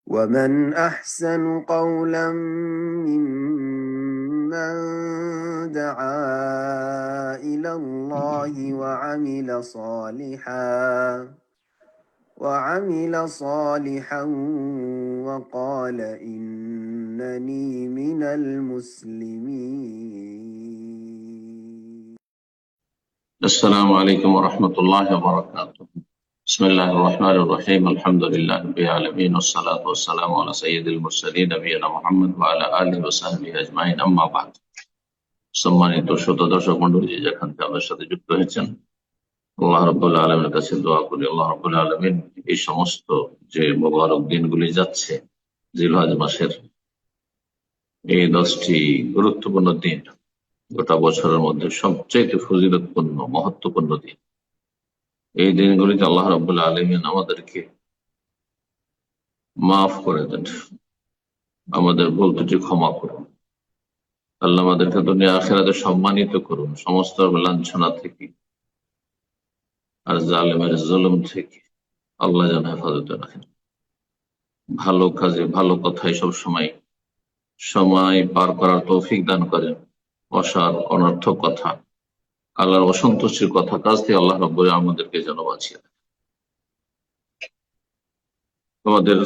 ومن أحسن قولا ممن دعا إلى الله وعمل صالحا وقال إنني من المسلمين. السلام عليكم ورحمة الله وبركاته. بسم الله الرحمن الرحيم. الحمد لله رب العالمين والصلاة والسلام على سيد المرسلين نبينا محمد وعلى آله وصحبه أجمعين. أما بعد, সম্মানিত শ্রোতা দর্শক মণ্ডলী, যেখান থেকে আমাদের সাথে যুক্ত হয়েছেন, আল্লাহ রাব্বুল আলামিনের কাছে দোয়া করি আল্লাহ রাব্বুল আলামিন এই সমস্ত যে মোবারক দিনগুলি যাচ্ছে, জিলহজ মাসের এই 10টি গুরুত্বপূর্ণ দিন, গোটা বছরের মধ্যে সবচেয়ে ফজিলতপূর্ণ মহত্বপূর্ণ দিন, এই দিনগুলিতে আল্লাহ রাব্বুল আলামিন আমাদেরকে মাফ করে দেন, আমাদের ভুল ত্রুটি ক্ষমা করুন। আল্লাহ আমাদেরকে দুনিয়া আখিরাতে সম্মানিত করুন, সমস্ত লাঞ্ছনা থেকে আর জালেমের জুলুম থেকে আল্লাহ যেন হেফাজতে রাখেন। ভালো কাজে ভালো কথায় সব সময় পার করার তৌফিক দান করেন। অসার অনর্থক কথা, আল্লাহর অসন্তুষ্টির কথা কাজ থেকে আল্লাহ রাব্বুল আমাদেরকে যেন বাঁচিয়ে রাখেন। আমাদের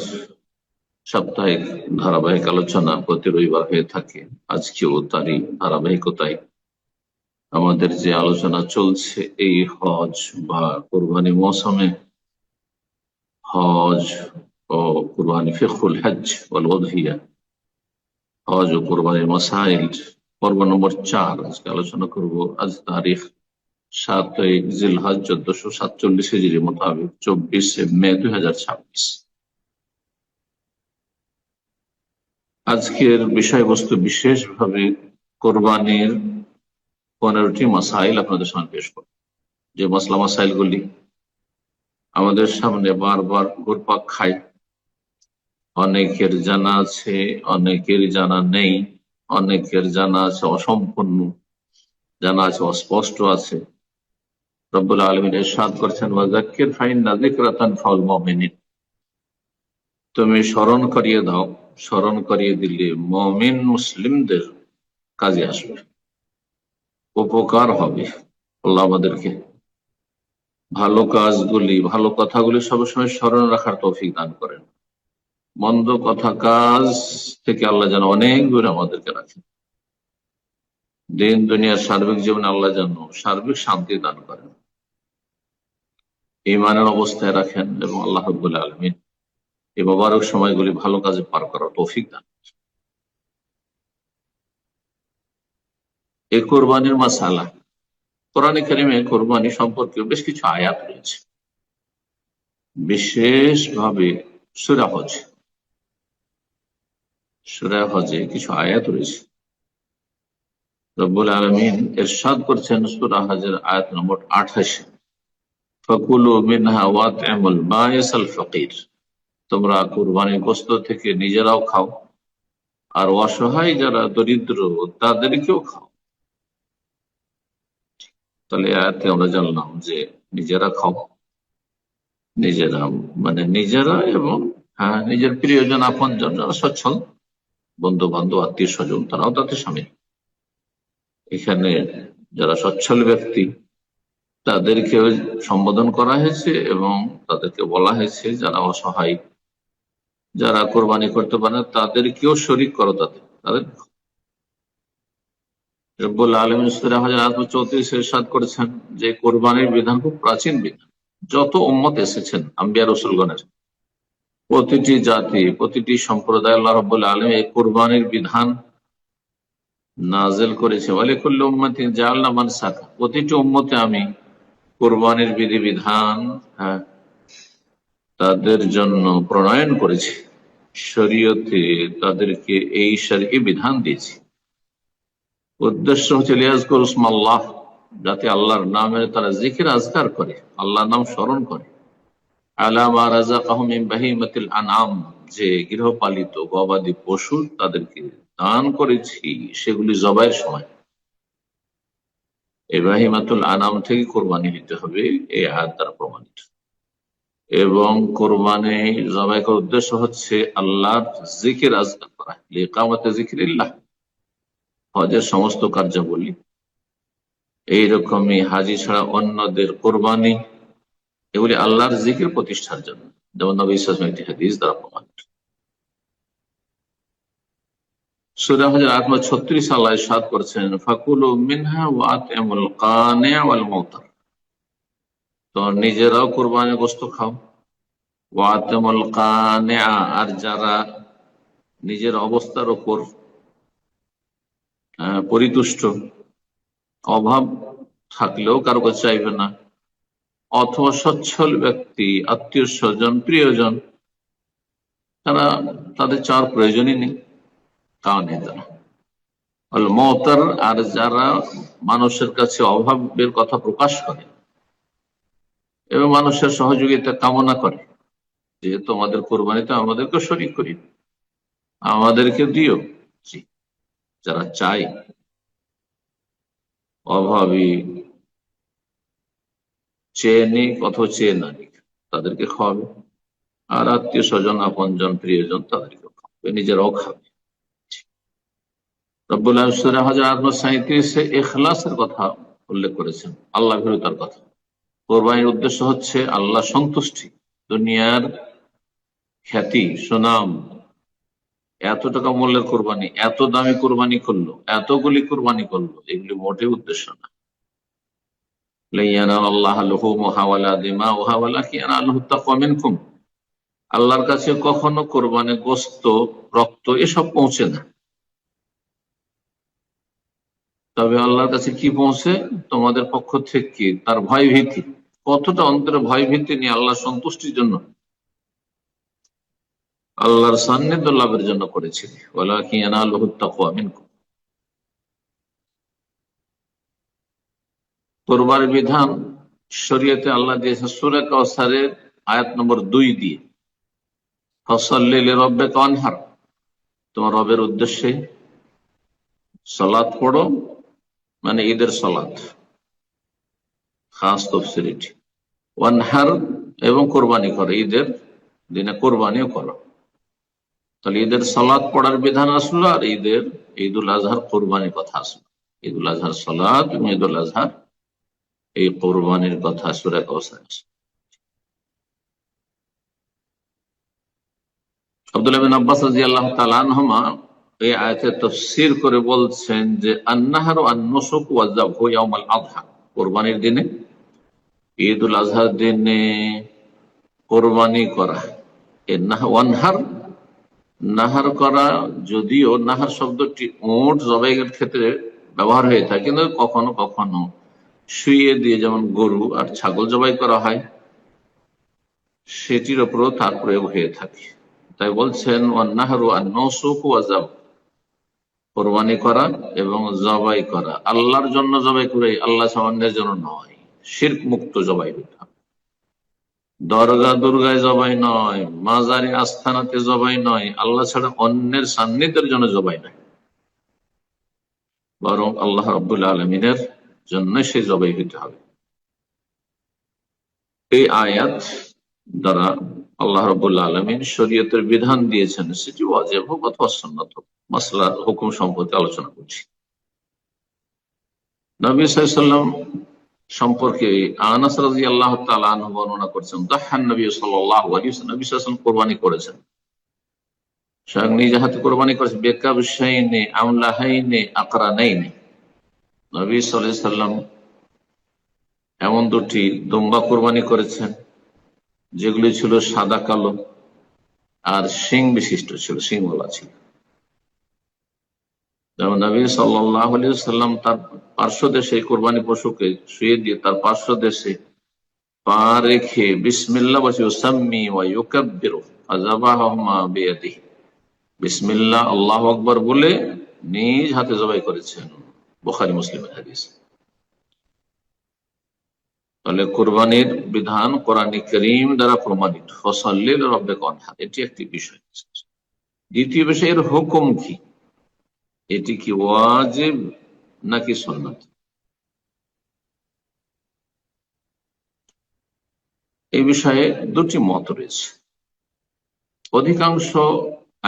সাপ্তাহিক ধারাবাহিক আলোচনা প্রতি রবিবার হয়ে থাকে। আজকেও তারই ধারাবাহিকতায় আমাদের যে আলোচনা চলছে, এই হজ বা কুরবানি মৌসুমে হজ ও কুরবানি, ফিকহুল হজ ওয়াল উযহিয়া, হজ ও কুরবানির মাসাইল, পর্ব নম্বর 4 আজকে আলোচনা করব। আজ তারিখ 7 জিলহজ 1447 হিজরি মোতাবেক 24 মে 2026। আজকের বিষয়বস্তু বিশেষভাবে কোরবানির 15টি মাসাইল আপনাদের সামনে পেশ করব। যে মাসলা মাসাইলগুলি আমাদের সামনে বারবার ঘুরপাক খায়, অনেকের জানা আছে, অনেকের জানা নেই, অনেকের জানা আছে অসম্পূর্ণ, জানা আছে অস্পষ্ট আছে। রব্বুল আলামিন ইরশাদ করেছেন, ওয়াযাক্কির ফাইন্না যিকরা তানফাউল মুমিনিন, তুমি স্মরণ করিয়ে দাও, স্মরণ করিয়ে দিলে মুমিন মুসলিমদের কাজে আসবে, উপকার হবে। আল্লাহ আমাদেরকে ভালো কাজগুলি, ভালো কথাগুলি সবসময় স্মরণ রাখার তৌফিক দান করেন। মন্দ কথা কাজ থেকে আল্লাহ যেন অনেক দূরে আমাদেরকে রাখেন। দিন দুনিয়ার সার্বিক জীবনে আল্লাহ যেন সার্বিক শান্তি দান করেন, ঈমানের অবস্থায় রাখেন, এবং আল্লাহ রাব্বুল আলামিন এই মোবারক সময়গুলি ভালো কাজে পার করার তৌফিক দান। এই কোরবানির মাসালা, কোরআনে কারিমে কোরবানি সম্পর্কে বেশ কিছু আয়াত রয়েছে, বিশেষভাবে সূরা হজে কিছু আয়াত রয়েছে। রব্বুল আলামিন ইরশাদ করছেন সূরা হজের আয়াত নম্বর 28, ফাকুলু মিনহা ওয়াত'ইমুল বায়িসাল ফাকির, তোমরা কুরবানির গোশত থেকে নিজেরাও খাও আর অসহায় যারা দরিদ্র তাদেরকেও খাও। তাহলে আয়াতে আমরা জানলাম যে নিজেরা খাও, নিজেরা মানে নিজেরা এবং নিজের প্রিয়জন, আপনজন, যারা সচ্ছল, বন্ধু বান্ধব, আত্মীয় স্বজন, তারাও তাতে সামিল। এখানে যারা সচ্ছল ব্যক্তি তাদেরকে সম্বোধন করা হয়েছে এবং তাদেরকে বলা হয়েছে যারা অসহায়, যারা কোরবানি করতে পারে না, তাদেরকেও শরীক করো তাদের। রব্বুল আলামিন সূরা হজ 34 ইরশাদ করেছেন যে কোরবানির বিধান খুব প্রাচীন বিধান। যত উম্মত এসেছেন আম্বিয়া রাসূলগণের, প্রতিটি জাতি, প্রতিটি সম্প্রদায় আল্লাহ রাব্বুল আলামিন এই কোরবানির বিধান নাযিল করেছে। ওয়ালিকুল্লি উম্মাতিন জাআলনা মানসাকা, প্রতিটি উম্মতে আমি কোরবানির বিধিবিধান তাদের জন্য প্রণয়ন করেছি, শরীয়তে তাদেরকে এই শরঈ বিধান দিয়েছি। উদ্দেশ্য হচ্ছে লিয়াযকুরু ইসমাল্লাহ, যাতে আল্লাহর নামের তারা জিকির আজকার করে, আল্লাহর নাম স্মরণ করে। আলা মা রাযাকাহুম মিন বাহিমাতিল আনআম, যে গৃহপালিত গবাদি পশু তাদেরকে দান করেছি সেগুলি জবাইয়ের সময় এই বাহিমাতুল আনাম থেকে কোরবানি দিতে হবে, এই আয়াত দ্বারা প্রমাণিত। এবং কোরবানি জবাই করার উদ্দেশ্য হচ্ছে আল্লাহর জিকির আজকার করা, লিকামতে জিকিরিল্লাহ, হজের সমস্ত কার্যাবলী। এইরকমই হাজি ছাড়া অন্যদের কোরবানি, এগুলি আল্লাহর জিকির প্রতিষ্ঠার জন্য, যেমন নবী সাল্লাল্লাহু আলাইহি ওয়াসাল্লাম একটি হাদিস দ্বারা প্রমাণ। সূরা হজের 836 আল্লাহ ইরশাদ করেছেন, ফাকুলু মিনহা ওয়া আত'ইমুল কানি' ওয়াল মুতার। তো নিজেরাও কোরবানির গোশত খাও, ওয়া আত'ইমুল কানি', আর যারা নিজের অবস্থার উপর পরিতুষ্ট, অভাব থাকলেও কারো কাছে চাইবে না, অথবা সচ্ছল ব্যক্তি, আত্মীয় স্বজন, প্রিয়জন, তারা, তাদের চাওয়ার প্রয়োজনই নেই, তা নেই তারা। মওতার, আর যারা মানুষের কাছে অভাবের কথা প্রকাশ করে এবং মানুষের সহযোগিতা কামনা করে, যে তোমাদের কোরবানিতে আমাদেরকে শরীক করি, আমাদেরকে দিও, জি, যারা চায়, অভাবী, চেয়ে নিক অথবা চেয়ে না নিক, তাদেরকে খাওয়াবে, আর আত্মীয় স্বজন, আপনজন, প্রিয়জন, তাদেরকে খাওয়াবে, নিজেরাও খাবে। রব্বুল আলামিন সূরা হজ 837 ইখলাসের কথা উল্লেখ করেছেন, আল্লাহ ভীরুতার কথা। কোরবানির উদ্দেশ্য হচ্ছে আল্লাহ সন্তুষ্টি। দুনিয়ার খ্যাতি, সুনাম, এত টাকা মূল্যের কোরবানি, এত দামি কোরবানি করলো, এতগুলি কোরবানি করলো, এগুলি মোটেই উদ্দেশ্য না। আল্লাহর কাছে কখনো কোরবানি গোশত, রক্ত এসব পৌঁছে না। তবে আল্লাহর কাছে কি পৌঁছে? তোমাদের পক্ষ থেকে তার ভয় ভীতি, কতটা অন্তরে ভয় ভীতি নিয়ে আল্লাহ সন্তুষ্টির জন্য, আল্লাহর সান্নিধ্য লাভের জন্য করেছিল। কোরবানির বিধান শরীয়তে আল্লাহ দিয়েছে সূরা কাউসারের আয়াত নম্বর 2 দিয়ে, ফসল্লি লিরাব্বিকা ওয়ানহার, তোমার রবের উদ্দেশ্যে সালাত পড়ো, মানে ঈদের সালাত, খাস তফসির এটি। ওয়ানহার, এবং কোরবানি করো, ঈদের দিনে কোরবানিও করো। তাহলে ঈদের সালাত পড়ার বিধান আসলো, আর ঈদুল আজহার কোরবানির কথা আসলো। ঈদুল আজহার সালাত এবং ঈদুল আজহার এই কোরবানির কথা সূরা কাউসারে আসলো। আব্দুল্লাহ বিন আব্বাস রাদিয়াল্লাহু তাআলা আনহুমা এই আয়াতের তাফসীর করে বলছেন যে আন-নাহর ওয়ান-নুসুক ওয়ায-যাবহু ইয়াউমাল আযহা, কোরবানির দিনে, ঈদুল আজহার দিনে কোরবানি করা। ওয়ানহার, নাহার করা, যদিও নাহার শব্দটি উট জবাইয়ের ক্ষেত্রে ব্যবহার হয়ে থাকে, কিন্তু কখনো কখনো শুইয়ে দিয়ে যেমন গরু আর ছাগল জবাই করা হয়, সেটির উপরও তার প্রয়োগ হয়ে থাকে। তাই বলছেন ওয়ান-নাহরু ওয়ান-নুসুক ওয়ায-যাবহ, কোরবানি করা এবং জবাই করা আল্লাহর জন্য জবাই করে, আল্লাহ সামান্যের জন্য নয়, শিরক মুক্ত জবাই হতে হবে। দরগা দুর্গায় জবাই নয়, মাজারে আস্থানাতে জবাই নয়, আল্লাহ ছাড়া অন্যের সান্নিধ্যের জন্য জবাই নয়, বরং আল্লাহ রাব্বুল আলামিনের জন্য সে জবাই হতে হবে। এই আয়াত দ্বারা আল্লাহ রাব্বুল আলামিন শরীয়তের বিধান দিয়েছেন, সেটি ওয়াজিব হোক অথবা সুন্নাত হোক, মাসলার হুকুম সম্পর্কে আলোচনা করছি। নবী সাল্লাল্লাহু আলাইহি ওয়াসাল্লাম সম্পর্কে আনাস রাদিয়াল্লাহু তাআলা আনহু বর্ণনা করেছেন, দাহান নবী সাল্লাল্লাহু আলাইহি ওয়াসাল্লাম, নবী সাল্লাল্লাহু আলাইহি ওয়াসাল্লাম কোরবানি করেছেন, স্বয়ং নিজ হাতে কোরবানি করেছেন, বিকাবশাইনি আমলাহাইনি আকরানাইনি। নবী সাল্লাল্লাহু আলাইহি ওয়াসাল্লাম এমন দুটি দুম্বা কোরবানি করেছেন যেগুলি ছিল সাদা কালো আর শিং বিশিষ্ট ছিল, শিংওয়ালা ছিল। যেমন নবী সাল্লাল্লাহু আলাইহি ওয়াসাল্লাম তার পার্শ্ব দেশে কোরবানি পশুকে শুয়ে দিয়ে তার পার্শ্ব দেশে পা রেখে বিসমিল্লাহ বলে ইউসাম্মি ওয়া ইউকাব্বিরু ফাযাবাহুমা বিয়াদিহি, বিসমিল্লাহ আল্লাহু আকবার বলে নিজ হাতে জবাই করেছেন, বুখারী মুসলিমের হাদিস। তাহলে কোরবানির বিধান কোরআনে কারীম দ্বারা প্রমাণিত, ফসল্লি লিরাব্বিকা ওয়ানহার, এটি একটি বিষয়। দ্বিতীয় বিষয়, এর হুকুম কি? এটি কি ওয়াজিব নাকি সুন্নাত? এই বিষয়ে দুটি মত রয়েছে। অধিকাংশ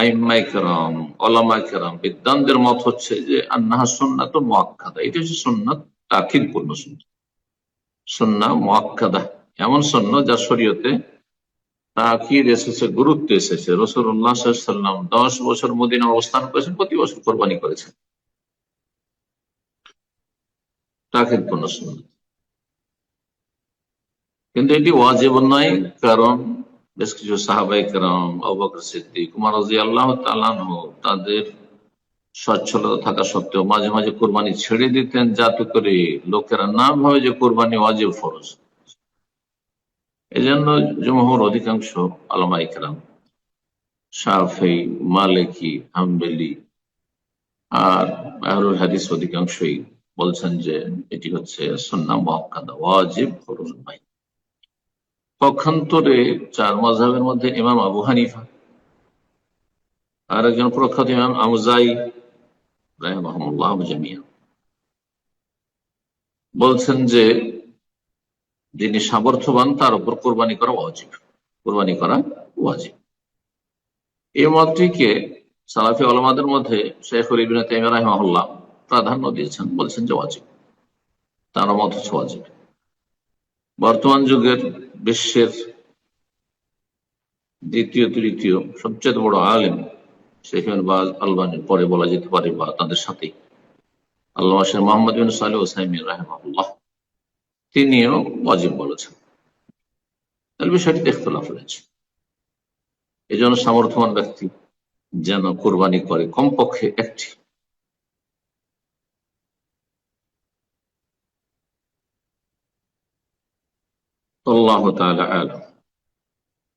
আইম্মাই কেরাম, ওলামায়ে কেরাম, বিদ্বানদের মত হচ্ছে যে আন্নাহা সুন্নাতুন মুআক্কাদা, এটা হচ্ছে সুন্নাত তাকিদপূর্ণ সুন্নাত, সুন্নাহ মুআক্কাদা, এমন সুন্নাহ যার শরীয়তে তাকিদ এসেছে, গুরুত্ব এসেছে। রাসূলুল্লাহ সাল্লাল্লাহু আলাইহি ওয়াসাল্লাম 10 বছর মদিনা অবস্থান করেছেন, প্রতি বছর কোরবানি করেছেন, তাকিদপূর্ণ সুন্নাত। কিন্তু এটি ওয়াজিব নয়, কারণ বেশ কিছু সাহাবায়ে কেরাম, আবু বকর সিদ্দিক, উমর রাদিয়াল্লাহু তাআলা আনহু, তাদের সচ্ছলতা থাকা সত্ত্বেও মাঝে মাঝে কোরবানি ছেড়ে দিতেন, যাতে করে লোকেরা না ভাবে যে কোরবানি ওয়াজিব ফরজ। এই জন্য জমহুর, অধিকাংশ উলামায়ে কেরাম, শাফিঈ, মালিকি, হাম্বলি আর আহলুল হাদিস অধিকাংশই বলছেন যে এটি হচ্ছে সুন্নাহ মুআক্কাদা, ওয়াজিব ফরজ নয়। পক্ষান্তরে চার মাযহাবের মধ্যে ইমাম আবু হানিফা আর একজন প্রখ্যাত ইমাম আউজাই রাহিমাহুমুল্লাহ জামিয়া বলছেন যে যিনি সামর্থ্যবান তার উপর কোরবানি করা ওয়াজিব, কোরবানি করা ওয়াজিব। এই মতটিকে সালাফি উলামাদের মধ্যে শাইখুল ইবনে তাইমিয়া রাহিমাহুল্লাহ প্রাধান্য দিয়েছেন, বলছেন যে ওয়াজিব, তার মত হচ্ছে ওয়াজিব। বর্তমান যুগের বিশ্বের দ্বিতীয় তৃতীয় সবচেয়ে বড় আলেম শেখ বাজ আলবানীর পরে বলা যেতে পারে, বা তাদের সাথে আল্লামা শেখ মুহাম্মদ বিন সালেহ আল উসাইমিন রাহিমাহুল্লাহ, তিনিও ওয়াজিব বলেছেন। তাহলে বিষয়টি ইখতিলাফ রয়েছে। এই জন্য সামর্থ্যবান ব্যক্তি যেন কোরবানি করে কমপক্ষে একটি। আল্লাহু তাআলা আ'লাম।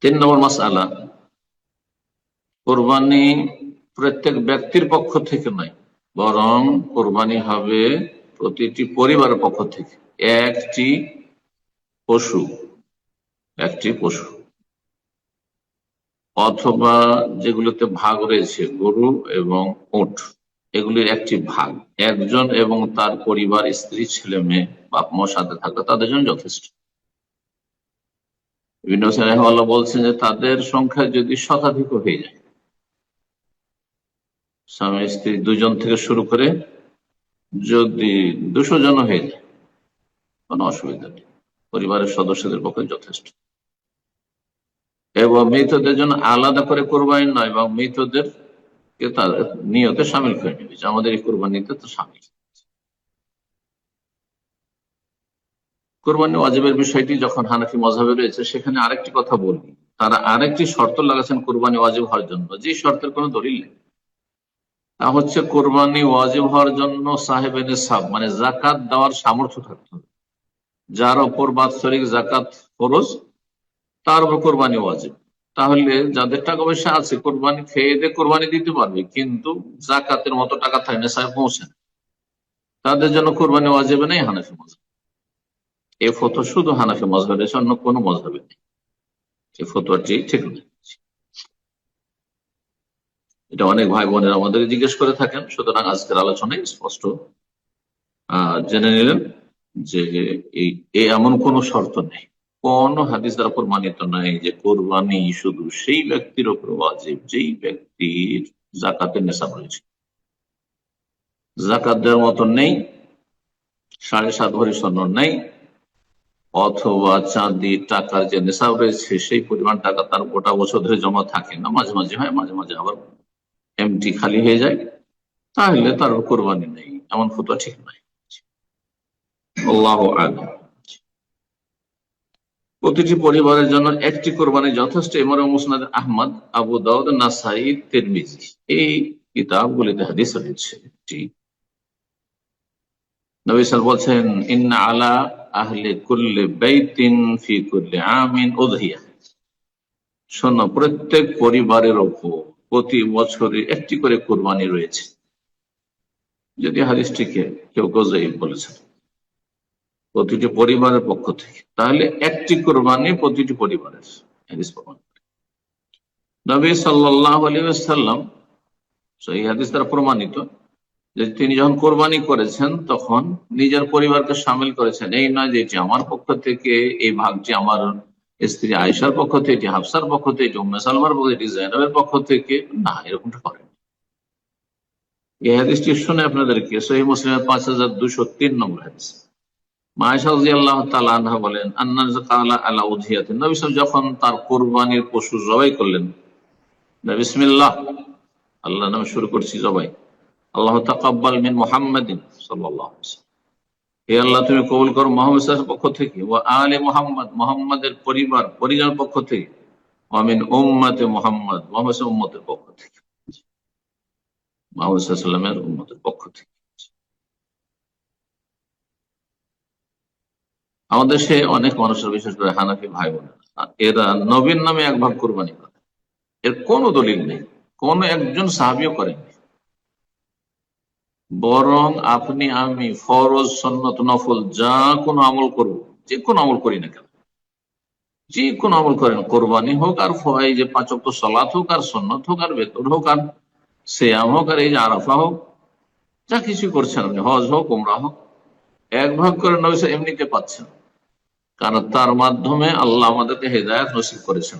3 নম্বর মাসআলা, কোরবানি প্রত্যেক ব্যক্তির পক্ষ থেকে নয়, বরং কোরবানি হবে প্রতিটি পরিবারের পক্ষ থেকে। একটি পশু, একটি পশু অথবা যেগুলোতে ভাগ রয়েছে, গরু এবং উট, এগুলির একটি ভাগ একজন এবং তার পরিবার, স্ত্রী, ছেলে মেয়ে, বাপ মার সাথে থাকলে তাদের জন্য যথেষ্ট। ইবনে হোসেন রাহিমাহুল্লাহ বলছেন যে তাদের সংখ্যা যদি শতাধিক হয়ে যায়, স্বামী স্ত্রী দুজন থেকে শুরু করে যদি 200 জন হয়ে যায়, কোনো অসুবিধা নেই, পরিবারের সদস্যদের পক্ষে যথেষ্ট। এবং মৃতদের জন্য আলাদা করে কোরবানি নয়, এবং মৃতদেরকে তার নিয়তে সামিল করে নেবে যে আমাদের এই কোরবানিতে তো সামিল। কোরবানি ওয়াজিবের বিষয়টি যখন হানাফি মাযহাবে রয়েছে, সেখানে আরেকটি কথা বলবি, তারা আরেকটি শর্ত লাগাচ্ছেন কোরবানি ওয়াজিব হওয়ার জন্য, যে শর্তের কোনো দলিল নেই। তা হচ্ছে কোরবানি ওয়াজিব হওয়ার জন্য সাহেবে নিসাব, মানে যাকাত দেওয়ার সামর্থ্য থাকতে হবে। যার ওপর বাৎসরিক যাকাত ফরজ, তার উপর কোরবানি ওয়াজিব। তাহলে যাদের টাকা পয়সা আছে, কোরবানি খেয়ে দিয়ে কোরবানি দিতে পারবে, কিন্তু যাকাতের মতো টাকা থাকে না, সাহেব পৌঁছে না, তাদের জন্য কোরবানি ওয়াজিব নেই হানাফি মাযহাব। এই ফতোয়া শুধু হানাফি মাযহাবে রয়েছে, অন্য কোনো মাযহাবে নেই। এই ফতোয়াটি ঠিক নেই। এটা অনেক ভাই বোনেরা আমাদের জিজ্ঞেস করে থাকেন, সুতরাং আজকের আলোচনায় স্পষ্ট জেনে নিলেন যে এই এমন কোন শর্ত নেই, কোন হাদিস দ্বারা প্রমাণিত নাই যে কোরবানি শুধু সেই ব্যক্তির উপর ওয়াজিব যেই ব্যক্তির যাকাতের নেশাব রয়েছে। যাকাত দেওয়ার মতো নেই, 7.5 ভরি স্বর্ণ নেই, অথবা চাঁদি টাকার যে নেশাব রয়েছে সেই পরিমাণ টাকা তার গোটা বছর ধরে জমা থাকে না, মাঝে মাঝে হয়, মাঝে মাঝে আবার এমটি খালি হয়ে যায়, তাহলে তার কোরবানি নেই, এমন ফতোয়া ঠিক নয়। আল্লাহু আ'লাম। প্রতিটি পরিবারের জন্য একটি কোরবানি যথেষ্ট। ইমাম মুসনাদ আহমদ, আবু দাউদ, নাসাই, তিরমিজি, এই কিতাবগুলিতে হাদিস রয়েছে। নবী সাল্লাল্লাহু আলাইহি ওয়াসাল্লাম বলছেন, ইন্না আলা আহলি কুল্লি বাইতিন ফি কুল্লি আমিন উযহিয়া। শোনো, প্রত্যেক পরিবারের উপর প্রতি বছরে একটি করে কোরবানি রয়েছে। যদি হাদিসটিকে কেউ গজঈফ বলেছেন, প্রতিটি পরিবারের পক্ষ থেকে, তাহলে একটি কোরবানি প্রতিটি পরিবারের হাদিস প্রমাণ করে। নবী সাল্লাল্লাহু আলাইহি ওয়াসাল্লাম সেই হাদিস দ্বারা প্রমাণিত যে তিনি যখন কোরবানি করেছেন তখন নিজের পরিবারকে সামিল করেছেন। এই নয় যে এটি আমার পক্ষ থেকে, এই ভাগটি আমার স্ত্রী আয়েশার পক্ষ থেকে, হাফসার পক্ষ থেকে, উম্মে সালমার পক্ষ থেকে, জাইনাবের পক্ষ থেকে, না, এরকমটা করেন। এই হাদিসটি শুনে আপনাদেরকে সহিহ মুসলিমের 5203 নম্বর হাদিস, আয়েশা রাদিয়াল্লাহু তাআলা আনহা বলেন, আন্না যাকালা আলা উযহিয়াতিন, নবী সাল্লাল্লাহু আলাইহি ওয়াসাল্লাম যখন তার কুরবানির পশু জবাই করলেন, বিসমিল্লাহ, আল্লাহর নামে শুরু করছি জবাই, আল্লাহ তাকাব্বাল মিন মুহাম্মাদিন সাল্লাল্লাহু আলাইহি ওয়াসাল্লাম, হে আল্লাহ তুমি কবুল করো মুহাম্মদ সাল্লাল্লাহু আলাইহি ওয়াসাল্লামের পক্ষ থেকে, ওয়া আলে মুহাম্মদ, মুহাম্মাদের পরিবার পরিজনের পক্ষ থেকে, ওয়া মিন উম্মতি মুহাম্মদ, মুহাম্মদ সাল্লাল্লাহু আলাইহি ওয়াসাল্লামের উম্মতের পক্ষ থেকে, মুহাম্মদ সাল্লাল্লাহু আলাইহি ওয়াসাল্লামের উম্মতের পক্ষ থেকে। আমাদের দেশে অনেক মানুষের, বিশেষ করে হানাফি ভাই বোনেরা, এরা নবীর নামে এক ভাগ কুরবানি করে, এর কোনো দলিল নেই, কোন একজন সাহাবীও করেন। বরং আপনি আমি ফরজ সুন্নত নফল যা কোনো আমল করব, যে কোনো আমল করি না কেন, যে কোনো আমল করেন, কোরবানি হোক আর এই যে 5 ওয়াক্ত সালাত হোক আর সুন্নত হোক আর বেতর হোক আর সিয়াম হোক আর এই যে আরাফা হোক, যা কিছু করছেন আপনি, হজ হোক উমরা হোক, এক ভাগ করে নবী সাল্লাল্লাহু আলাইহি ওয়াসাল্লাম এমনিতে পাচ্ছেন, কারণ তার মাধ্যমে আল্লাহ আমাদেরকে হেদায়েত নসিব করেছেন,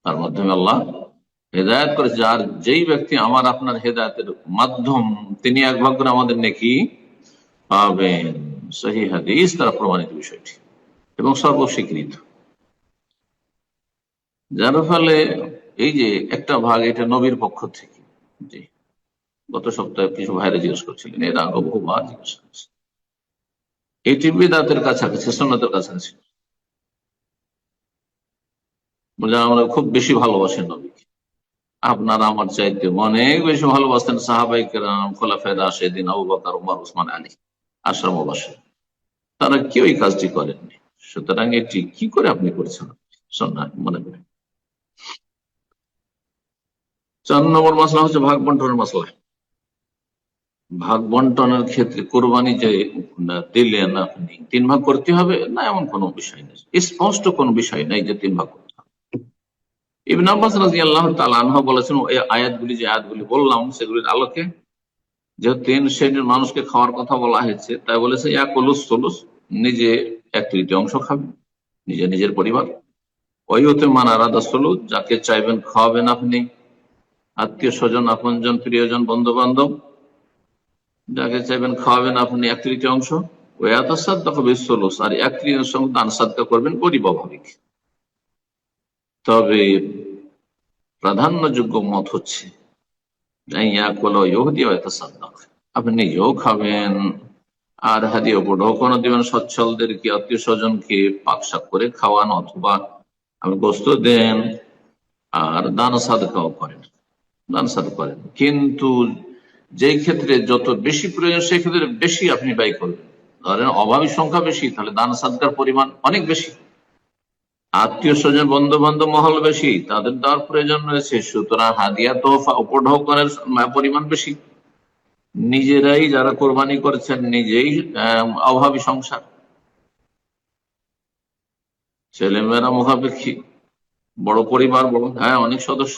তার মাধ্যমে আল্লাহ হেদায়েত করেছে। আর যেই ব্যক্তি আমার আপনার হেদায়েতের মাধ্যম, তিনি এক ভাগ করে আমাদের নেকি পাবেন। সহিহ হাদিস দ্বারা প্রমাণিত বিষয়টি এবং সর্বস্বীকৃত। যার ফলে এই যে একটা ভাগ, এটা নবীর পক্ষ থেকে, জি, গত সপ্তাহে কিছু ভাইরা জিজ্ঞেস করছিলেন, এর আগে বহুবার জিজ্ঞেস করছে, এটি বিদআতের কাছাকাছি, সুন্নতের কাছাকাছি, বলে আমরা খুব বেশি ভালোবাসেন নবীকে, আপনারা আমার চাইতে অনেক বেশি ভালোবাসতেন সাহাবায়ে কেরাম, খোলাফায়ে রাশিদিন, আবু বকর, ওমর, ওসমান, আলী, আশরা মুবাশশির, তারা কেউ এই কাজটি করেননি। সুতরাং এটি কি করে আপনি করছেন সুন্নাহ মনে করেন। 4 নম্বর মাসলা হচ্ছে ভাগ বন্টনের মাসলা। ভাগ বন্টনের ক্ষেত্রে কোরবানি যে দিলেন আপনি, 3 ভাগ করতে হবে না, এমন কোনো বিষয় নেই, স্পষ্ট কোনো বিষয় নেই যে 3 ভাগ করতে হবে। ইবনে আব্বাস রাদিয়াল্লাহু তাআলা আনহু বলেছেন, এই আয়াতগুলি, যে আয়াতগুলি বললাম সেগুলির আলোকে, যে 3 শ্রেণীর মানুষকে খাওয়ার কথা বলা হয়েছে, তাই বলেছে ইয়াকুলুস সুলুস, নিজে 1/3 অংশ খাবেন, নিজে নিজের পরিবার, ওয়াইউতি মান আরাদা সুলুস, যাকে চাইবেন খাওয়াবেন আপনি, আত্মীয় স্বজন, আপনজন, প্রিয়জন, বন্ধু বান্ধব, যাকে চাইবেন খাওয়াবেন আপনি 1/3 অংশ, ওয়াতাসাদ্দাকু বিস-সুলুস, আর 1/3 অংশ দান সাদকা করবেন গরিব অভাবীকে। তবে প্রাধান্যযোগ্য মত হচ্ছে আপনি নিজেও খাবেন আর হাদিয়া উপঢৌকনও দিবেন সচ্ছলদেরকে, আত্মীয় স্বজনকে পাকশাক করে খাওয়ান, অথবা আপনি গোস্ত দেন আর দান সাদকাও করেন, দান সাদকা করেন। কিন্তু যেই ক্ষেত্রে যত বেশি প্রয়োজন সেই ক্ষেত্রে বেশি আপনি ব্যয় করবেন। ধরেন অভাবীর সংখ্যা বেশি, তাহলে দান সাদকার পরিমাণ অনেক বেশি। আত্মীয় স্বজন, বন্ধু বান্ধব মহল বেশি, তাদের দেওয়ার প্রয়োজন রয়েছে, সুতরাং হাদিয়া তোহফা উপঢৌকনের পরিমাণ বেশি। নিজেরাই যারা কোরবানি করছেন, নিজেই অভাবী সংসার, ছেলেমেয়েরা মুখাপেক্ষী, বড় পরিবার, বড় অনেক সদস্য,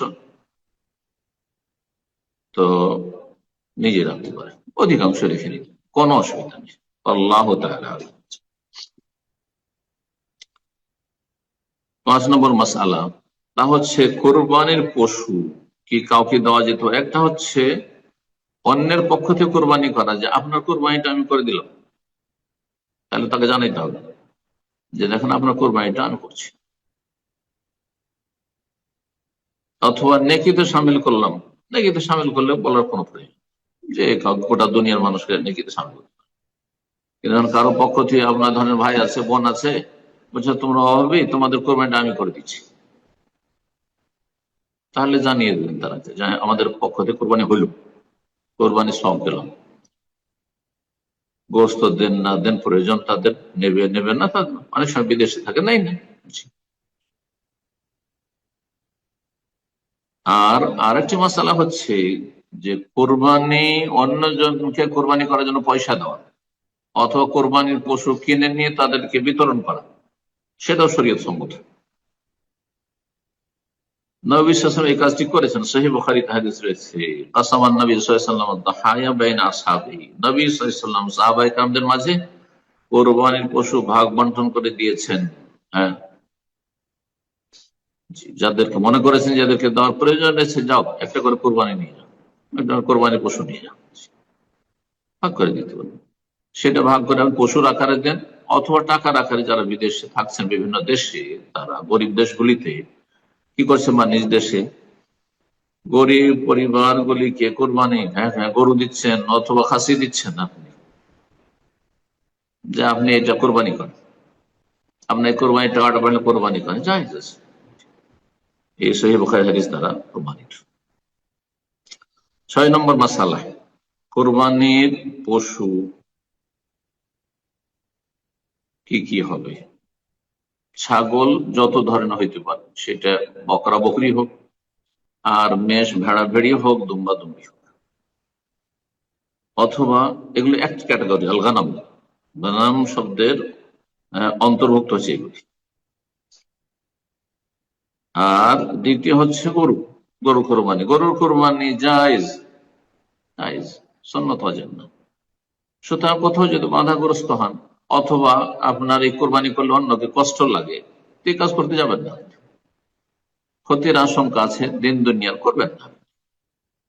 তো নিজে রাখতে পারে, অধিকাংশ রেখে নিতে কোনো অসুবিধা নেই। আল্লাহ তাআলা। 5 নম্বর মাসআলা, তা হচ্ছে কোরবানির পশু কি কাউকে দেওয়া যেত। একটা হচ্ছে অন্যের পক্ষ থেকে কোরবানি করা, যে আপনার কোরবানিটা আমি করে দিলাম, তাহলে তাকে জানাইতে হবে যে দেখেন আপনার কোরবানিটা আমি করছি। অথবা নেকিতে সামিল করলাম, নেকিতে সামিল করলে বলার কোনো প্রয়োজন, যে গোটা দুনিয়ার মানুষকে নেকিতে সামিল করতে পারে। কিন্তু কারো পক্ষ থেকে, আপনার ধরনের ভাই আছে, বোন আছে, বলছে তোমরা অভাবী, তোমাদের কোরবানিটা আমি করে দিচ্ছি, তাহলে জানিয়ে দেবেন তারা যে আমাদের পক্ষ থেকে কোরবানি হইল, কোরবানি সব পেলাম। গোস্ত দেন না দেন প্রয়োজন তাদের, নেবে নেবেন না, তাদের অনেক সময় বিদেশে থাকে, নাই না। আর আরেকটি মশালা হচ্ছে যে কোরবানি অন্যজনকে কোরবানি করার জন্য পয়সা দেওয়া, অথবা কোরবানির পশু কিনে নিয়ে তাদেরকে বিতরণ করা, সেটাও শরীয়ত সম্মত। নবী সাল্লাল্লাহু আলাইহি ওয়াসাল্লাম এই কাজটি করেছেন। সহিহ বুখারীতে হাদিস রয়েছে, কাসামান নবী সাল্লাল্লাহু আলাইহি ওয়াসাল্লাম দাহায়া বাইনা আসহাবিহি, নবী সাল্লাল্লাহু আলাইহি ওয়াসাল্লাম সাহাবায়ে কেরামদের মাঝে কোরবানির পশু ভাগ বন্টন করে দিয়েছেন। হ্যাঁ, যাদেরকে মনে করেছেন যাদেরকে দেওয়ার প্রয়োজন রয়েছে, যাও একটা করে কোরবানি নিয়ে যাও, একটা কোরবানি পশু নিয়ে যাও, ভাগ করে দিতে পারবেন। সেটা ভাগ করে আপনি পশুর আকারে দেন, অথবা টাকার আকারে যারা বিদেশে থাকছেন বিভিন্ন দেশে, তারা গরিব দেশগুলিতে কি করছে, বা নিজ দেশে গরিব পরিবারগুলিকে কোরবানি, হ্যাঁ হ্যাঁ, গরু দিচ্ছেন অথবা খাসি দিচ্ছেন আপনি, যে আপনি এটা কোরবানি করেন, আপনি এই কোরবানি টাকাটা পারলে কোরবানি করেন, জায়েজ আছে। এই সহিহ বুখারী হাদিস দ্বারা প্রমাণিত। 6 নম্বর মাসালা, কোরবানির পশু কি কি হবে। ছাগল যত ধরনের হইতে পারে, সেটা বকরা বকরি হোক, আর মেষ ভেড়া ভেড়ি হোক, দুম্বা দুম্বি হোক, অথবা এগুলো এক ক্যাটাগরি, আল গানাম, গানাম শব্দের অন্তর্ভুক্ত হচ্ছে এগুলি। আর দ্বিতীয় হচ্ছে গরু, গরু কোরবানি, গরুর কোরবানি জায়েজ, জায়েজ, সুন্নাত ওয়াজিব না। সুতরাং কোথাও যদি বাধাগ্রস্ত হন, অথবা আপনার এই কোরবানি করলে অন্যকে কষ্ট লাগে, এই কাজ করতে যাবেন না। ক্ষতির আশঙ্কা আছে, দিন দুনিয়ার করবেন না।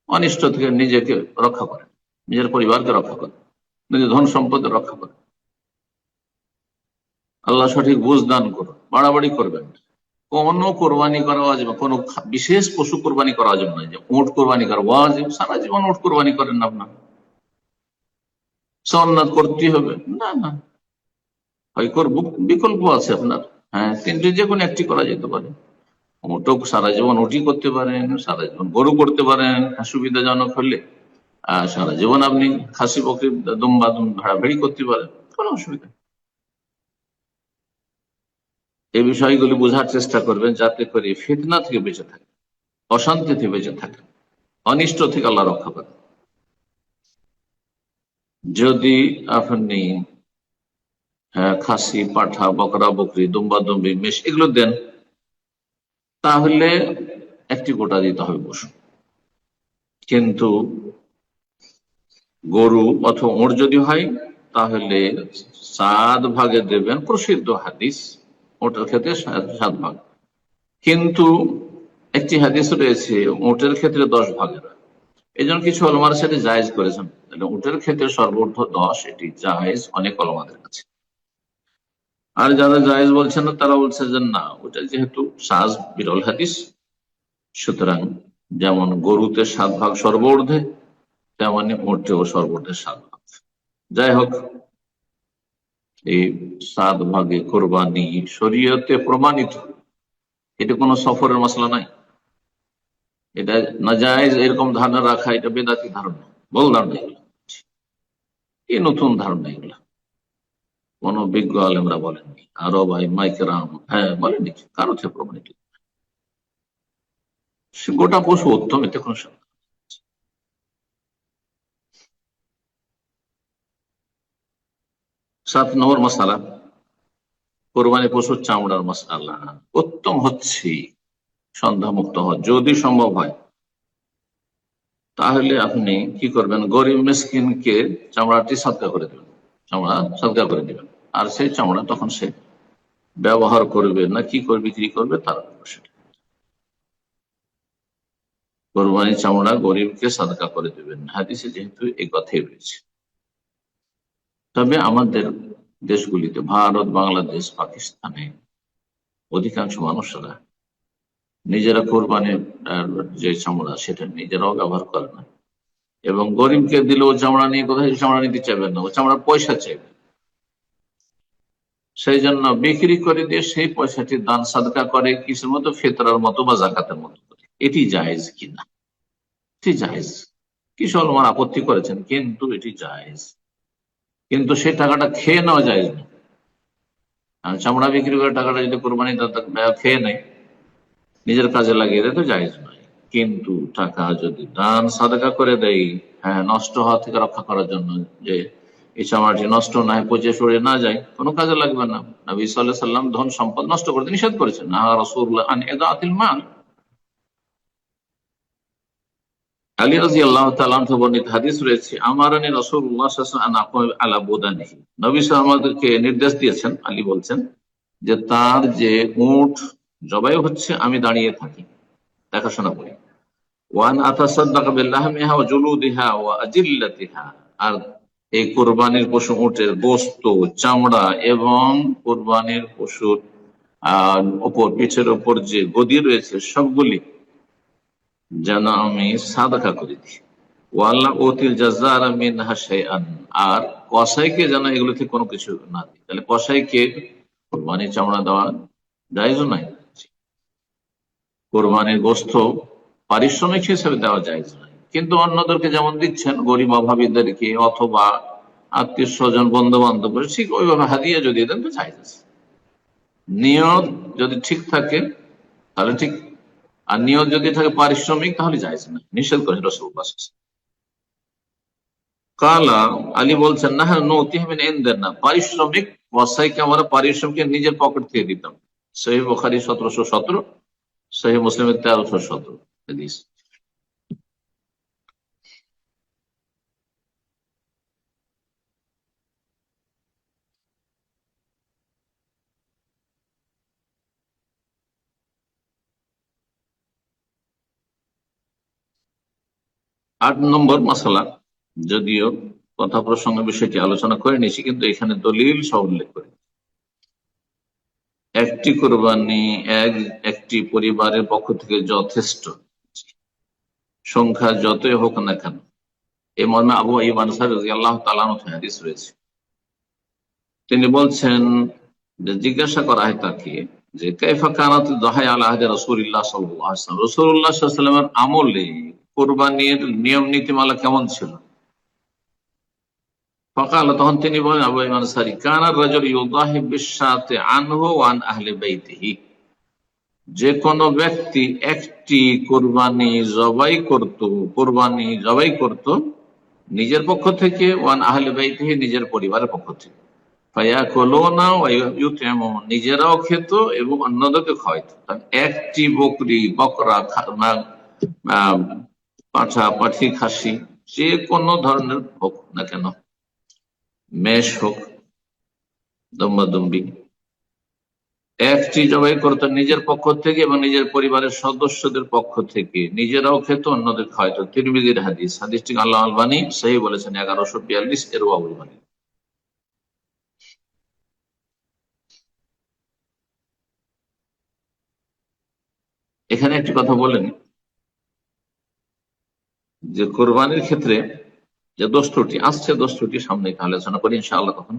অনিষ্ট থেকে নিজেকে রক্ষা করেন, নিজের পরিবারকে রক্ষা করেন, নিজের ধন সম্পদের রক্ষা করেন। আল্লাহ সঠিক বুঝ দান করুন, বাড়াবাড়ি করবেন না। কোন কোরবানি করা ওয়াজিব, কোন বিশেষ পশু কোরবানি করা ওয়াজিব নয়, যে উট কোরবানি করা ওয়াজিব, সারা জীবন উট কোরবানি করেন না, আপনার সুন্নাত করতে হবে না। না, হয় করবো, বিকল্প আছে আপনার। হ্যাঁ, তিনটি যে কোনো একটি করা যেতে পারে। উটও সারা জীবন উটি করতে পারেন, সারা জীবন গরু করতে পারেন সুবিধাজনক হলে, আর সারা জীবন আপনি খাসি বকরি দুম্বা ভেড়া ভেড়ি করতে পারেন, কোনো অসুবিধা নেই। এই বিষয়গুলি বোঝার চেষ্টা করবেন, যাতে করে ফিতনা থেকে বেঁচে থাকে, অশান্তি থেকে বেঁচে থাকে, অনিষ্ট থেকে আল্লাহ রক্ষা করেন। যদি আপনি খাসি পাঠা বকরা বকরি দুম্বা দুম্বি মেষ এগুলো দেন, তাহলে একটি গোটা দিতে হবে পশু। কিন্তু গরু অথবা ওঁট যদি হয়, তাহলে 7 ভাগে দেবেন, প্রসিদ্ধ হাদিস, ওটার ক্ষেত্রে 7 ভাগ। কিন্তু একটি হাদিস রয়েছে উটের ক্ষেত্রে 10 ভাগের, এই জন্য কিছু ওলামার সাথে জায়েজ করেছেন। উটের ক্ষেত্রে সর্বোচ্চ 10, এটি জায়েজ অনেক ওলামাদের কাছে। আর যারা জায়েজ বলছেন না, তারা বলছে যে না, ওটা যেহেতু সাজ বিরল হাদিস, সুতরাং যেমন গরুতে 7 ভাগ সর্বর্ধে, তেমনি উটেও সর্বর্ধে 7 ভাগ। যাই হোক, এই 7 ভাগে কোরবানি শরীয়তে প্রমাণিত, এটা কোনো সফরের মশলা নাই। এটা নাজায়েজ এরকম ধারণা রাখা, এটা বেদাতি ধারণা, ভুল ধারণা এগুলো, এই নতুন ধারণা এগুলো। কোন বিজ্ঞ আলেমরা বলেননি, আরো ভাই মাইকেরাম হ্যাঁ বলেননি, কারো থেকে প্রমাণিত। গোটা পশু উত্তম, এতে কোনো সন্দেহ। 7 নম্বর মশালা, কোরবানি পশুর চামড়ার মশালা। উত্তম হচ্ছে সন্দেহ মুক্ত হওয়া, যদি সম্ভব হয় তাহলে আপনি কি করবেন, গরিব মিসকিনকে চামড়াটি সদকা করে দেবেন, চামড়া সদকা করে দেবেন। আর সেই চামড়া তখন সে ব্যবহার করবে না কি করে বিক্রি করবে, তার উপর সেটা। কোরবানি চামড়া গরিবকে সদকা করে দেবেন, হাদিসে যেহেতু এই কথাই রয়েছে। তবে আমাদের দেশগুলিতে, ভারত, বাংলাদেশ, পাকিস্তানে অধিকাংশ মানুষরা নিজেরা কোরবানির যে চামড়া, সেটা নিজেরাও ব্যবহার করে না, এবং গরিবকে দিলে ও চামড়া নিয়ে কোথায় চামড়া নিতে চাইবেন না, ও চামড়ার পয়সা চাইবে। সেই জন্য বিক্রি করে দিয়ে সেই পয়সাটি দান সাদকা করে, কিসের মতো, ফিতরার মতো বা জাকাতের মতো করে। এটি জায়েজ কিনা, এটি জায়েজ। কিছু ওলামা আপত্তি করেছেন, কিন্তু এটি জায়েজ। কিন্তু সেই টাকাটা খেয়ে নেওয়া জায়েজ না। চামড়া বিক্রি করে টাকাটা যদি কোরবানি খেয়ে নেয়, নিজের কাজে লাগিয়ে দেয়, তো জায়েজ নয়। কিন্তু টাকা যদি দান সাদকা করে দেয়, হ্যাঁ, নষ্ট হওয়া থেকে রক্ষা করার জন্য, যে এই চামড়াটি নষ্ট না হয়, পচে সরে না যায়, কোনো কাজে লাগবে না। নবী সাল্লাল্লাহু আলাইহি সাল্লাম ধন সম্পদ নষ্ট করতে নিষেধ করেছেন, না রাসূলুল্লাহ আন ইদাআতিল মাল। আলী রাদিয়াল্লাহু তাআলা আনহু বর্ণিত হাদিস রয়েছে, আমারানি রাসূলুল্লাহ সাল্লাল্লাহু আলাইহি ওয়াসাল্লাম আন আকুম আলা বুদানিহি। নবী সাল্লাল্লাহু আলাইহি ওয়াসাল্লাম আমাদেরকে নির্দেশ দিয়েছেন, আলী বলছেন, যে তার যে উট জবাই হচ্ছে আমি দাঁড়িয়ে থাকি, দেখাশোনা করি। ওয়ান আতাসাদ্দাক বিল্লাহমিহা ওয়া জুলুদিহা ওয়া আজিল্লাতিহা, আর এই কুরবানির পশু উটের গোশত, চামড়া এবং কুরবানির পশুর উপর, পিঠের উপর যে গদি রয়েছে সবগুলি যেন আমি সাদাকা করে দিই। ওয়াল্লাহ ওতিল জাযার মিনহা শাইআন, আর কসাইকে যেন এগুলো থেকে কোনো কিছু না দিই। তাহলে কসাইকে কুরবানির চামড়া দেওয়া জায়েজ নাই, কোরবানির গোস্ত পারিশ্রমিক হিসেবে দেওয়া জায়েজ নাই, কিন্তু অন্যদেরকে যেমন দিচ্ছেন গরিব অভাবীদেরকে অথবা আত্মীয় স্বজন বন্ধু বান্ধব, ঠিক ওইভাবে হাদিয়া যদি দেন তো জায়েজ আছে। নিয়ত যদি ঠিক থাকে তাহলে ঠিক, আর নিয়ত যদি থাকে পারিশ্রমিক তাহলে জায়েজ না, নিষেধ করেন রাসূলুল্লাহ। কালা আলী বলছেন, না হ্যাঁ নতিহমিন এনদের না, পারিশ্রমিক ওয়াসাইকে আমরা পারিশ্রমিক নিজের পকেট থেকে দিতাম। সহিহ বুখারী 1717, সহিহ মুসলিমের 1317 হাদিস। 8 নম্বর মাসালা, যদিও কথা প্রসঙ্গ বিষয়টি আলোচনা করে নিয়েছি, কিন্তু এখানে দলিল সহ উল্লেখ করে, একটি কোরবানি একটি পরিবারের পক্ষ থেকে যথেষ্ট, সংখ্যা যতই হোক না কেন। এই মর্মে আবু আইয়ুব আনসারী রাদিয়াল্লাহু তাআলা আনহু হাদিস রয়েছে। তিনি বলছেন যে জিজ্ঞাসা করা হয় তাকে যে কাইফা কানাত যাহাই আলা আহদি রাসূলিল্লাহ সাল্লাল্লাহু আলাইহি ওয়াসাল্লাম, রাসূলুল্লাহ সাল্লাল্লাহু আলাইহি ওয়াসাল্লামের আমলে কুরবানির নিয়ম নীতিমালা কেমন ছিল। ফাকাল, তখন তিনি বলেন, আবু আইয়ুব আনসারী, কানা রাজুল ইউদাহি বিশ-শাতি আনহু ওয়া আন আহলি বাইতিহি, যে কোন ব্যক্তি একটি কোরবানি জবাই করত নিজের পক্ষ থেকে, ওয়ান আহলি বাইতিহি, নিজের পরিবারের পক্ষ থেকে, ফায়াকুলুনা ওয়া ইউতিমুন, নিজেরাও খেত এবং অন্যদেরকে খাওয়াইত। একটি বকরা, পাঠা, পাঠি, খাসি, যে কোনো ধরনের হোক না কেন, মেষ হোক, দম্বাদম্বি, একটি জবাই করত নিজের পক্ষ থেকে এবং নিজের পরিবারের সদস্যদের পক্ষ থেকে, নিজেরাও খেত অন্যদের খাওয়াইত। তিরমিজির হাদিস, হাদিসটি আল্লাহ আলবানী সহিহ বলেছেন 1142 এর ওয়াহুল বানী। এখানে একটি কথা বলেন যে কোরবানির ক্ষেত্রে যে দোষ ত্রুটি আসছে, দোষ ত্রুটি সামনে আলোচনা করি ইনশাআল্লাহ। তখন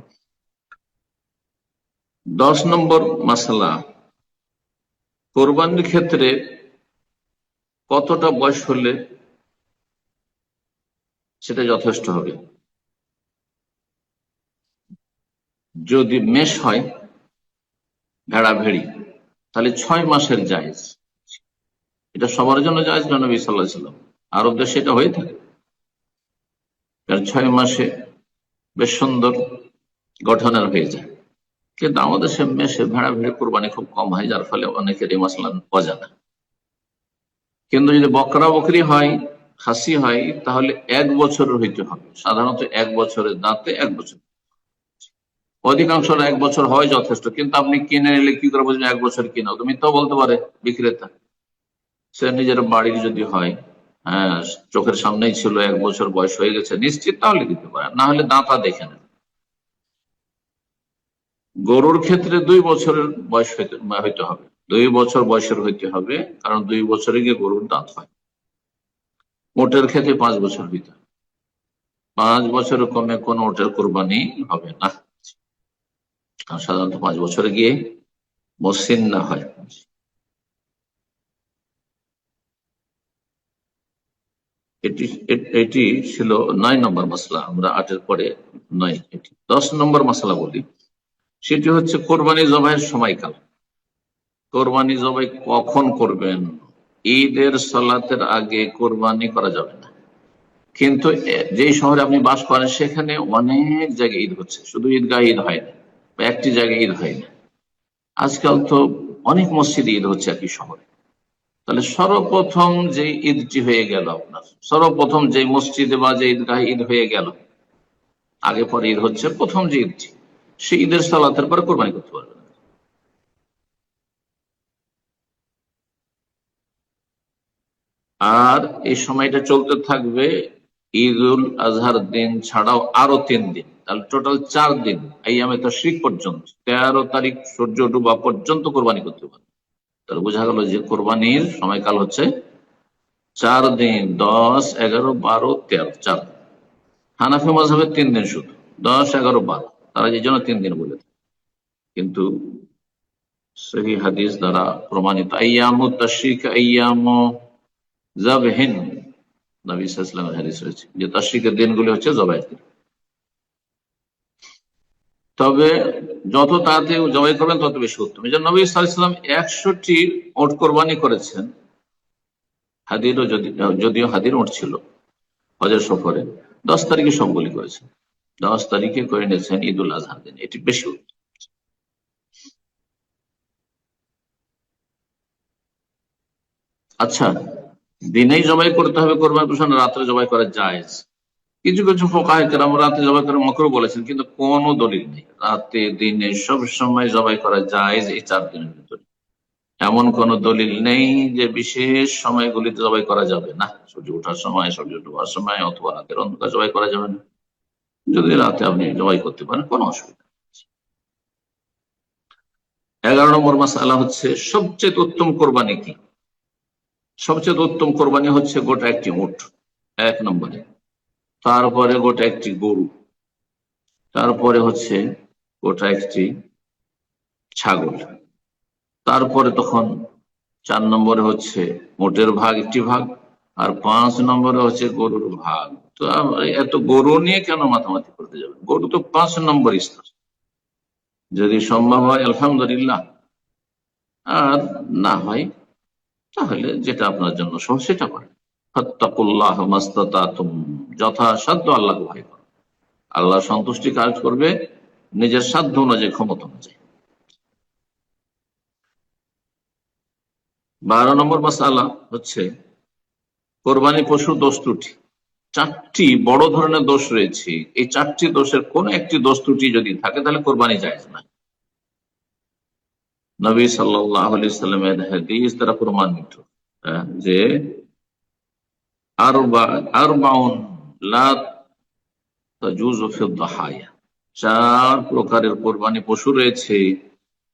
10 নম্বর মাসালা, কোরবানির ক্ষেত্রে কতটা বয়স হলে সেটা যথেষ্ট হবে। যদি মেষ হয়, ভেড়া ভেড়ি, তাহলে 6 মাসের জায়েজ, এটা সবার জন্য জায়েজ না। নবী সাল্লাল্লাহু আলাইহি ওয়াসাল্লাম আরব দেশে এটা হয়ে থাকে, কারণ 6 মাসে বেশ সুন্দর গঠনের হয়ে যায়। কিন্তু আমাদের সে মেষে ভেড়া ভেড়ে কোরবানি খুব কম হয়, যার ফলে অনেকের এই মাসলা অজানা। কিন্তু যদি বকরা বকরি হয়, খাসি হয়, তাহলে 1 বছরের হইতে হবে, সাধারণত 1 বছরের দাঁতে 1 বছর, অধিকাংশ 1 বছর হয় যথেষ্ট। কিন্তু আপনি কিনে নিলে কি করে বুঝবেন 1 বছর কিনা? তো মিথ্যাও বলতে পারে বিক্রেতা। সে নিজের বাড়ির যদি হয়, হ্যাঁ, চোখের সামনেই ছিল, 1 বছর বয়স হয়ে গেছে নিশ্চিত, তাহলে দিতে পারে, না হলে দাঁতা দেখে নেন। গরুর ক্ষেত্রে 2 বছরের বয়স হইতে হবে, 2 বছর বয়সের হইতে হবে, কারণ 2 বছরে গিয়ে গরুর দাঁত হয়। ওটের ক্ষেত্রে 5 বছর হইতে হবে, 5 বছরের কমে কোন ওটের কোরবানি হবে না, কারণ সাধারণত 5 বছরে গিয়ে মসৃণ না হয়। এটি ছিল 9 নম্বর মশলা। আমরা 8-এর পরে 9, এটি 10 নম্বর মশলা বলি, সেটি হচ্ছে কোরবানি জবাইয়ের সময়কাল। কোরবানি জবাই কখন করবেন? ঈদের সালাতের আগে কোরবানি করা যাবে না, কিন্তু যেই শহরে আপনি বাস করেন সেখানে অনেক জায়গায় ঈদ হচ্ছে, শুধু ঈদগাহ ঈদ হয় না, বা একটি জায়গায় ঈদ হয় না। আজকাল তো অনেক মসজিদে ঈদ হচ্ছে একই শহরে, তাহলে সর্বপ্রথম যে ঈদটি হয়ে গেল, আপনার সর্বপ্রথম যে মসজিদে বা যে ঈদগাহে ঈদ হয়ে গেল, আগে পরে ঈদ হচ্ছে প্রথম যে ঈদটি, সেই ঈদের সালাতের পরে কোরবানি করতে পারবেন। আর এই সময়টা চলতে থাকবে ঈদ উল আজহার দিন ছাড়াও আরো 3 দিন, তাহলে টোটাল 4 দিন, আইয়ামে তাশরিক পর্যন্ত 13 তারিখ সূর্য ডুবা পর্যন্ত কোরবানি করতে পারবে। তাহলে বোঝা গেল যে কোরবানির সময়কাল হচ্ছে 4 দিন, 10, 11, 12, 13, 4। হানাফি মাযহাবে 3 দিন শুধু, 10, 11, 12, তারা এই জন্য 3 দিন বলে থাকে। কিন্তু সহিহ হাদিস দ্বারা প্রমাণিত আইয়ামুত তাশরিক আইয়ামু যাবহিন, নবী সাল্লাল্লাহু আলাইহি ওয়াসাল্লামের হাদিস রয়েছে যে তাশরিকের দিনগুলি হচ্ছে জবাইয়ের দিন। তবে যত তাড়াতাড়ি জবাই করবেন তত বেশি উত্তম। এই জন্য নবী সাল্লাল্লাহু আলাইহি ওয়াসাল্লাম 100টি উট কোরবানি করেছেন। হাদিরও যদিও হাদির উট ছিল হজের সফরে, 10 তারিখে সবগুলি করেছেন, 10 তারিখে করে নিয়েছেন ঈদ উল আজহার দিন, এটি বেশি উত্তম। আচ্ছা, দিনেই জবাই করতে হবে কোরবানি পশু, রাত্রে জবাই করা জায়েজ? কিছু কিছু ফুকাহে কেরাম রাতে জবাই করে মাকরুহ বলেছেন, কিন্তু কোনো দলিল নেই। রাতে দিনে সব সময় জবাই করা জায়েজ এই 4 দিনের ভিতরে। এমন কোন দলিল নেই যে বিশেষ সময়গুলিতে জবাই করা যাবে না, সূর্য ওঠার সময়, সূর্য ডোবার সময়, অথবা রাতের অন্ধকার জবাই করা যাবে না। যদি রাতে আপনি জবাই করতে পারেন কোনো অসুবিধা নেই। 11 নম্বর মাসআলা হচ্ছে সবচেয়ে উত্তম কোরবানি কি? সবচেয়ে উত্তম কোরবানি হচ্ছে গোটা একটি উট, 1 নম্বরে। তারপরে গোটা একটি গরু, তারপরে হচ্ছে গোটা একটি ছাগল, তারপরে তখন 4 নম্বরে হচ্ছে মোটের ভাগ, একটি ভাগ, আর 5 নম্বরে হচ্ছে গরুর ভাগ। তো এত গরু নিয়ে কেন মাথামাতি করতে যাবেন? গরু তো 5 নম্বর স্তর, যদি সম্ভব হয় আলহামদুলিল্লাহ, আর না হয় তাহলে যেটা আপনার জন্য সহজ সেটা করেন। ফাত্তাকুল্লাহ মাস্তাতাতুম, যথাসাধ্য আল্লাহকে ভয় করো। আল্লাহ সন্তুষ্টি কাজ করবে নিজের সাধ্য অনুযায়ী, ক্ষমতা অনুযায়ী। 12 নম্বর মাসআলা হচ্ছে কোরবানি পশু দোষ ত্রুটি। 4টি বড় ধরনের দোষ রয়েছে, এই 4টি দোষের কোন একটি দোষ ত্রুটি যদি থাকে তাহলে কোরবানি জায়েজ না। নবী সাল্লাল্লাহু আলাইহি সাল্লামের হাদিস দ্বারা প্রমাণিত যে আরবাউন লা তাজুযু ফি দাহায়া, 4 প্রকারের কোরবানি পশু রয়েছে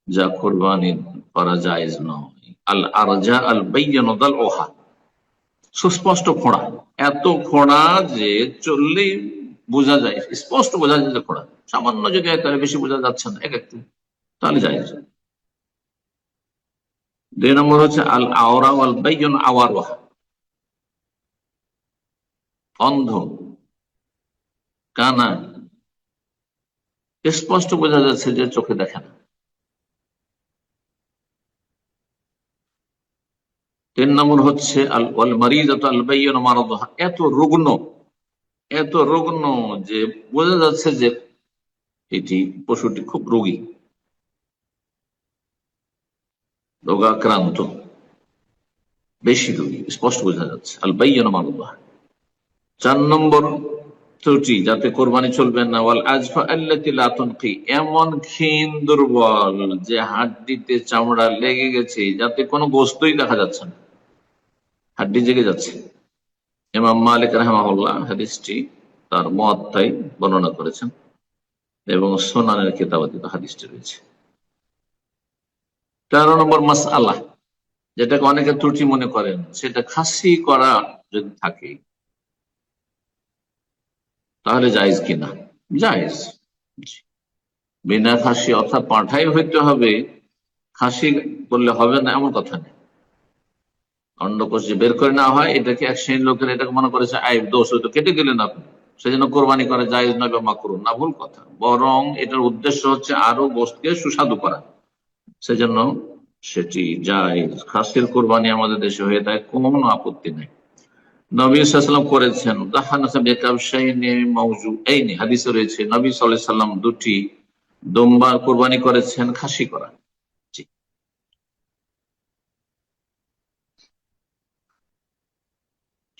যা কোরবানি করা জায়েজ নয়। আল আরজা আল বাইয়িনু দালউহা, সুস্পষ্ট খোঁড়া, এত খোঁড়া যে চললেই বোঝা যায়, স্পষ্ট বোঝা যায় যে খোঁড়া। সামান্য যদি হয় তাহলে বেশি বোঝা যাচ্ছে না, এক একটু, তাহলে জায়েজ। 2 নম্বর হচ্ছে আল আওরা ওয়াল বাইয়িন আওয়ারুহা, অন্ধ, কানা, স্পষ্ট বোঝা যাচ্ছে যে চোখে দেখে না। 3 নম্বর হচ্ছে আল ওয়াল মারিদাতু আল বাইয়িন মারাদুহা, এত রুগ্ন যে বোঝা যাচ্ছে যে এটি পশুটি খুব রোগী, রোগাক্রান্ত, বেশি রোগী, স্পষ্ট বোঝা যাচ্ছে। আল বাইয়িন মারাদুহা। 4 নম্বর ত্রুটি যাতে কোরবানি চলবে না, ওয়াল আজফা আল্লাতী লা তুনকি, এমন ক্ষীণ দুর্বল যে হাড্ডিতে চামড়া লেগে গেছে, যাতে কোনো গোস্তই দেখা যাচ্ছে না, হাড্ডি জেগে যাচ্ছে। ইমাম মালিক রাহিমাহুল্লাহ হাদিসটি তার মুয়াত্তায় বর্ণনা করেছেন এবং সুনানের কিতাবাতে হাদিসটি রয়েছে। 13 নম্বর মাসআলা, যেটাকে অনেকে ত্রুটি মনে করেন, সেটা খাসি করা যদি থাকে তাহলে জায়েজ কিনা? জায়েজ। বিনা খাসি অর্থাৎ পাঁঠাই হইতে হবে, খাসি করলে হবে না এমন কথা নেই। অন্ডকোষ যে বের করে না হয়, এটাকে এক শ্রেণীর লোকের এটাকে মনে করেছে আইব, দোষ, হয়তো কেটে গেলেন আপনি, সেজন্য কোরবানি করা জায়েজ নয় বা মাকরুহ না, ভুল কথা। বরং এটার উদ্দেশ্য হচ্ছে আরো গোশতকে সুস্বাদু করা, সেজন্য সেটি জায়েজ। খাসির কোরবানি আমাদের দেশে হয়ে থাকে, কোনো আপত্তি নেই। নবী সাল্লাল্লাহু আলাইহি ওয়াসাল্লাম করেছেন, হাদিসে রয়েছে নবী সাল্লাল্লাহু আলাইহি ওয়াসাল্লাম 2টি দুম্বা কোরবানি করেছেন খাসি করা।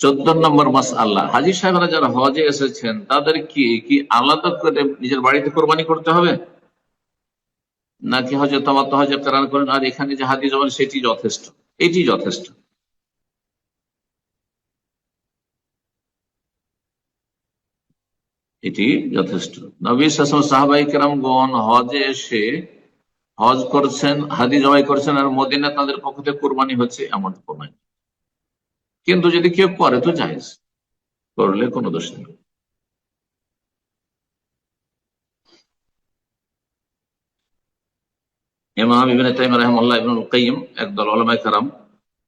14 নম্বর মাসআলা, হাজী সাহেবরা যারা হজে এসেছেন তাদের কি আলাদা করে নিজের বাড়িতে কোরবানি করতে হবে, নাকি হজে তামাত্তু হজে কেরান করেন আর এখানে যে হাদিস জবান সেটি যথেষ্ট? এটি যথেষ্ট। এটি যথেষ্ট। নবী সাল্লাল্লাহু সাহাবায়ে কেরামগণ হজে এসে হজ করছেন, হাদি জবাই করছেন, আর মদিনা তাদের পক্ষ থেকে কোরবানি হচ্ছে, এমন কোরবানি। কিন্তু যদি কেউ করে তো জায়েজ, করলে কোনো দোষ নেই। ইমাম ইবনে তাইমিয়া রাহিমাহুল্লাহ, ইবনুল কাইয়্যিম, একদল উলামায়ে কেরাম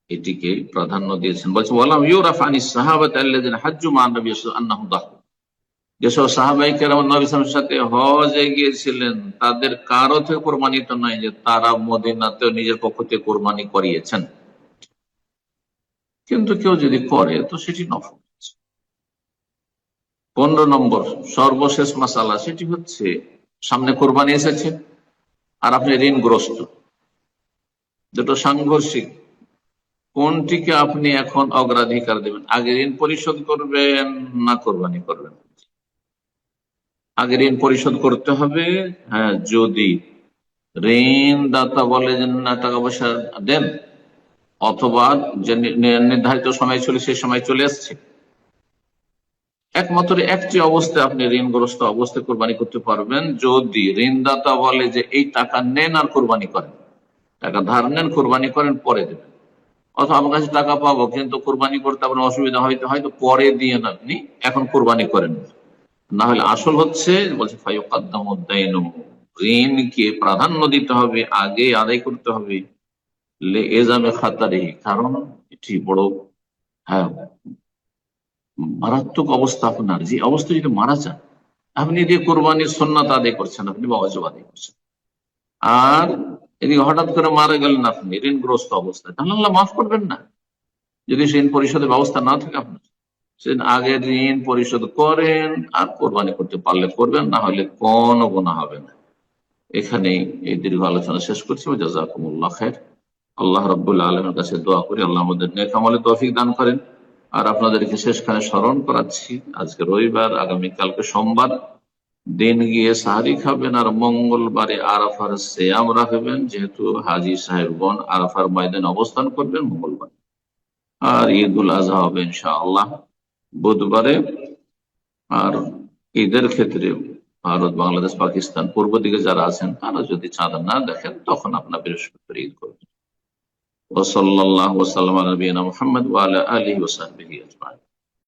এটিকে প্রাধান্য দিয়েছেন। বলছে ওয়ালাম ইউরাফ আনিস সাহাবাতি আল্লাযিনা হাজ্জু মা নবী সাল্লাল্লাহু আলাইহি ওয়াসাল্লাম আন্নাহুম দাহু, যেসব সাহাবায়ে কেরাম নবী সাল্লাল্লাহু আলাইহি ওয়াসাল্লামের সাথে হজে গিয়েছিলেন তাদের কারো থেকে প্রমাণিত নয় যে তারা মদিনাতেও নিজের পক্ষ থেকে কোরবানি করিয়েছেন। কিন্তু কেউ যদি করে তো সেটি নফল। 15 নম্বর সর্বশেষ মাসালা, সেটি হচ্ছে সামনে কোরবানি এসেছে আর আপনি ঋণগ্রস্ত, দুটো সাংঘর্ষিক। কোনটিকে আপনি এখন অগ্রাধিকার দেবেন? আগে ঋণ পরিশোধ করবেন না কোরবানি করবেন? আগে ঋণ পরিশোধ করতে হবে। হ্যাঁ, যদি ঋণ দাতা বলে যে না টাকা পয়সা দেন, অথবা যে নির্ধারিত সময় ছিল সেই সময় চলে আসছে, একমাত্র একটি অবস্থায় আপনি ঋণগ্রস্ত অবস্থায় কোরবানি করতে পারবেন, যদি ঋণদাতা বলে যে এই টাকা নেন আর কোরবানি করেন, টাকা ধার নেন কোরবানি করেন পরে দেবেন, অথবা আমার কাছে টাকা পাবো কিন্তু কোরবানি করতে আপনার অসুবিধা হয়তো পরে দিয়ে আপনি এখন কোরবানি করেন। না হলে আসল হচ্ছে বলছে ফায়ুকাদ্দামুদ্দাইনু, ঋণকে প্রাধান্য দিতে হবে, আগে আদায় করতে হবে, লে এজামে খাতারে, কারণ এটি বড় মারাত্মক অবস্থা। আপনার যে অবস্থা যদি মারা যান, আপনি দিয়ে কোরবানির সুন্নাত আদায় করছেন, আপনি ওয়াজিব আদায় করছেন, আর এদিকে হঠাৎ করে মারা গেলেন আপনি ঋণগ্রস্ত অবস্থায়, তাহলে আল্লাহ মাফ করবেন না যদি ঋণ পরিশোধের ব্যবস্থা না থাকে আপনার। সেদিন আগে ঋণ পরিশোধ করেন আর কোরবানি করতে পারলে করবেন, না হলে কোনো গুনাহ হবে না। এখানেই এই দীর্ঘ আলোচনা শেষ করছি। জাযাকুমুল্লাহ খায়র। আল্লাহ রাব্বুল আলামিনের কাছে দোয়া করি আল্লাহ আমাদের নেক আমলে তৌফিক দান করেন। আর আপনাদেরকে শেষখানে স্মরণ করাচ্ছি, আজকে রবিবার, আগামীকালকে সোমবার দিন গিয়ে সাহারি খাবেন, আর মঙ্গলবারে আরাফার সিয়াম রাখবেন, যেহেতু হাজী সাহেবগণ আরাফার ময়দানে অবস্থান করবেন মঙ্গলবার। আর ঈদুল আজহা হবে ইনশাআল্লাহ বুধবারে। আর ঈদের ক্ষেত্রে ভারত, বাংলাদেশ, পাকিস্তান পূর্ব দিকে যারা আছেন তারা যদি চাঁদ না দেখেন তখন আপনার বৃহস্পতিবার ঈদ করবেন। ওয়া সাল্লাল্লাহু ওয়া সাল্লাম আলা নবিয়িনা মুহাম্মদ ওয়া আলা আলিহি ওয়া সাহবিহি আজমাইন।